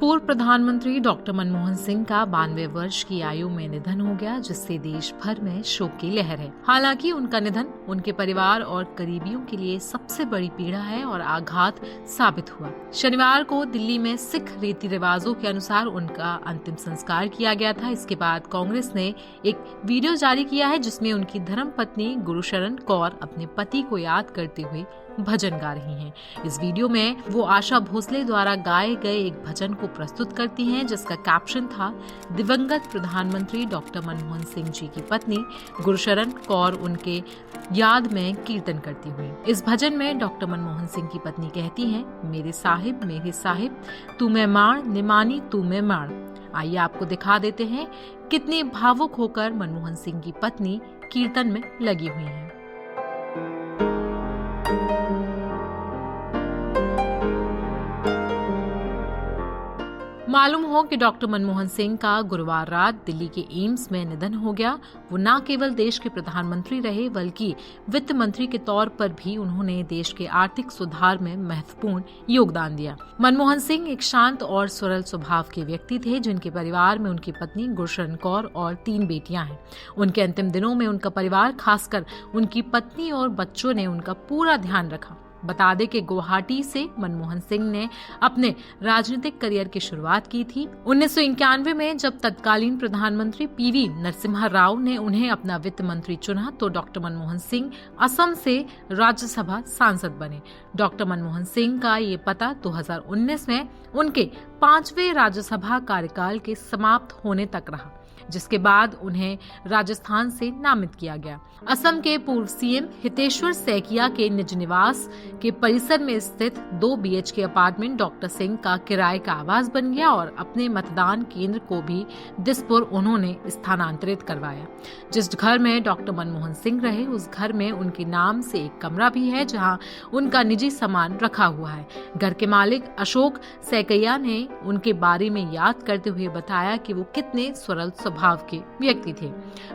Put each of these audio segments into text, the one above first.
पूर्व प्रधानमंत्री डॉक्टर मनमोहन सिंह का 92 वर्ष की आयु में निधन हो गया, जिससे देश भर में शोक की लहर है। हालांकि उनका निधन उनके परिवार और करीबियों के लिए सबसे बड़ी पीड़ा है और आघात साबित हुआ। शनिवार को दिल्ली में सिख रीति रिवाजों के अनुसार उनका अंतिम संस्कार किया गया था। इसके बाद कांग्रेस ने एक वीडियो जारी किया है, जिसमें उनकी धर्मपत्नी गुरशरण कौर अपने पति को याद करते हुए भजन गा रही हैं। इस वीडियो में वो आशा भोसले द्वारा गाए गए एक भजन को प्रस्तुत करती हैं, जिसका कैप्शन था, दिवंगत प्रधानमंत्री डॉक्टर मनमोहन सिंह जी की पत्नी गुरशरण कौर उनके याद में कीर्तन करती हुई। इस भजन में डॉक्टर मनमोहन सिंह की पत्नी कहती हैं, मेरे साहिब तू मैं माण निमानी तू मैं माण। आइए आपको दिखा देते हैं कितनी भावुक होकर मनमोहन सिंह की पत्नी कीर्तन में लगी हुई हैं। मालूम हो कि डॉक्टर मनमोहन सिंह का गुरुवार रात दिल्ली के एम्स में निधन हो गया। वो न केवल देश के प्रधानमंत्री रहे, बल्कि वित्त मंत्री के तौर पर भी उन्होंने देश के आर्थिक सुधार में महत्वपूर्ण योगदान दिया। मनमोहन सिंह एक शांत और सरल स्वभाव के व्यक्ति थे, जिनके परिवार में उनकी पत्नी गुरशरण कौर और 3 बेटियां हैं। उनके अंतिम दिनों में उनका परिवार, खासकर उनकी पत्नी और बच्चों ने उनका पूरा ध्यान रखा। बता दें कि गुवाहाटी से मनमोहन सिंह ने अपने राजनीतिक करियर की शुरुआत की थी। 1991 में जब तत्कालीन प्रधानमंत्री पीवी नरसिम्हा राव ने उन्हें अपना वित्त मंत्री चुना, तो डॉक्टर मनमोहन सिंह असम से राज्यसभा सांसद बने। डॉक्टर मनमोहन सिंह का ये पता 2019 में उनके 5वें राज्यसभा कार्यकाल के समाप्त होने तक रहा, जिसके बाद उन्हें राजस्थान से नामित किया गया। असम के पूर्व सीएम हितेश्वर सैकिया के निज निवास के परिसर में स्थित 2 BHK अपार्टमेंट डॉक्टर सिंह का किराए का आवास बन गया और अपने मतदान केंद्र को भी दिसपुर उन्होंने स्थानांतरित करवाया। जिस घर में डॉक्टर मनमोहन सिंह रहे, उस घर में उनके नाम से एक कमरा भी है, जहां उनका निजी सामान रखा हुआ है। घर के मालिक अशोक सैकिया ने उनके बारे में याद करते हुए बताया कि वो कितने सरल स्वभाव के व्यक्ति थे।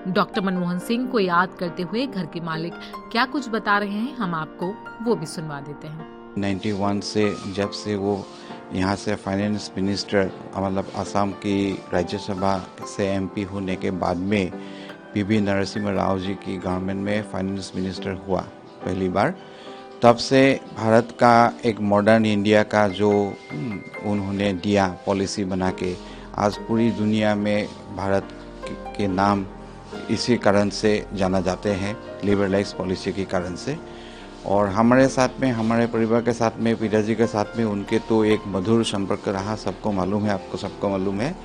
डॉक्टर मनमोहन सिंह को याद करते हुए घर के मालिक क्या कुछ बता रहे हैं, हम आपको वो भी सुनवा देते हैं। 91 से जब से वो यहाँ से फाइनेंस मिनिस्टर, मतलब असम की राज्यसभा से MP होने के बाद में पीवी नरसिम्हा राव जी की गवर्नमेंट में फाइनेंस मिनिस्टर हुआ पहली बार, तब से भारत का एक मॉडर्न इंडिया का जो उन्होंने दिया पॉलिसी बना के, आज पूरी दुनिया में भारत के नाम इसी कारण से जाना जाते हैं, लिबरलाइज पॉलिसी के कारण से। और हमारे साथ में, हमारे परिवार के साथ में, पिताजी के साथ में उनके तो एक मधुर संपर्क रहा, सबको मालूम है, आपको सबको मालूम है।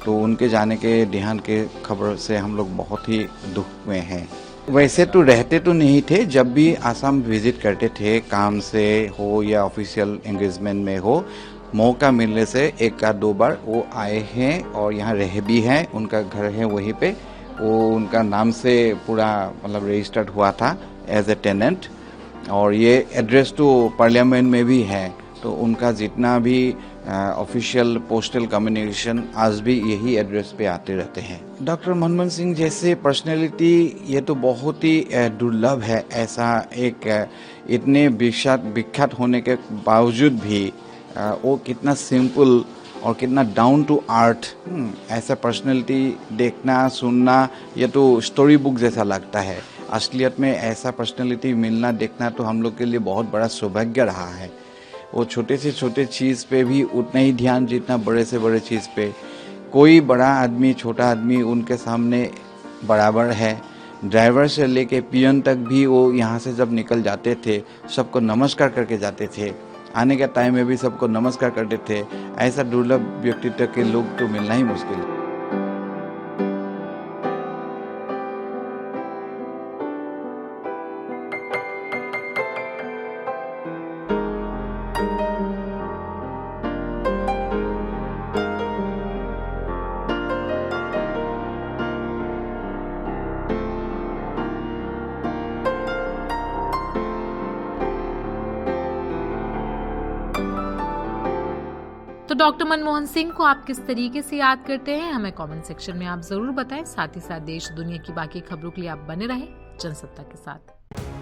तो उनके जाने के, देहांत के खबर से हम लोग बहुत ही दुख में हैं। वैसे तो रहते तो नहीं थे, जब भी आसाम विजिट करते थे, काम से हो या ऑफिशियल एंगेजमेंट में हो, मौका मिलने से 1 या 2 बार वो आए हैं और यहाँ रह भी हैं। उनका घर है वहीं पे, वो उनका नाम से पूरा मतलब रजिस्टर्ड हुआ था एज ए टेनेंट, और ये एड्रेस तो पार्लियामेंट में भी है। तो उनका जितना भी ऑफिशियल पोस्टल कम्युनिकेशन आज भी यही एड्रेस पे आते रहते हैं। डॉक्टर मनमोहन सिंह जैसे पर्सनैलिटी ये तो बहुत ही दुर्लभ है। ऐसा एक इतने विख्यात होने के बावजूद भी वो कितना सिंपल और कितना डाउन टू अर्थ, ऐसा पर्सनैलिटी देखना, सुनना, ये तो स्टोरी बुक जैसा लगता है। असलियत में ऐसा पर्सनैलिटी मिलना, देखना तो हम लोग के लिए बहुत बड़ा सौभाग्य रहा है। वो छोटे से छोटे चीज़ पे भी उतना ही ध्यान जितना बड़े से बड़े चीज़ पे। कोई बड़ा आदमी, छोटा आदमी उनके सामने बराबर है। ड्राइवर से लेके पियन तक भी वो यहाँ से जब निकल जाते थे, सबको नमस्कार करके जाते थे। आने के टाइम में भी सबको नमस्कार करते थे। ऐसा दुर्लभ व्यक्तित्व के लोग तो मिलना ही मुश्किल है। तो डॉक्टर मनमोहन सिंह को आप किस तरीके से याद करते हैं, हमें कमेंट सेक्शन में आप जरूर बताएं। साथ ही साथ देश दुनिया की बाकी खबरों के लिए आप बने रहें जनसत्ता के साथ।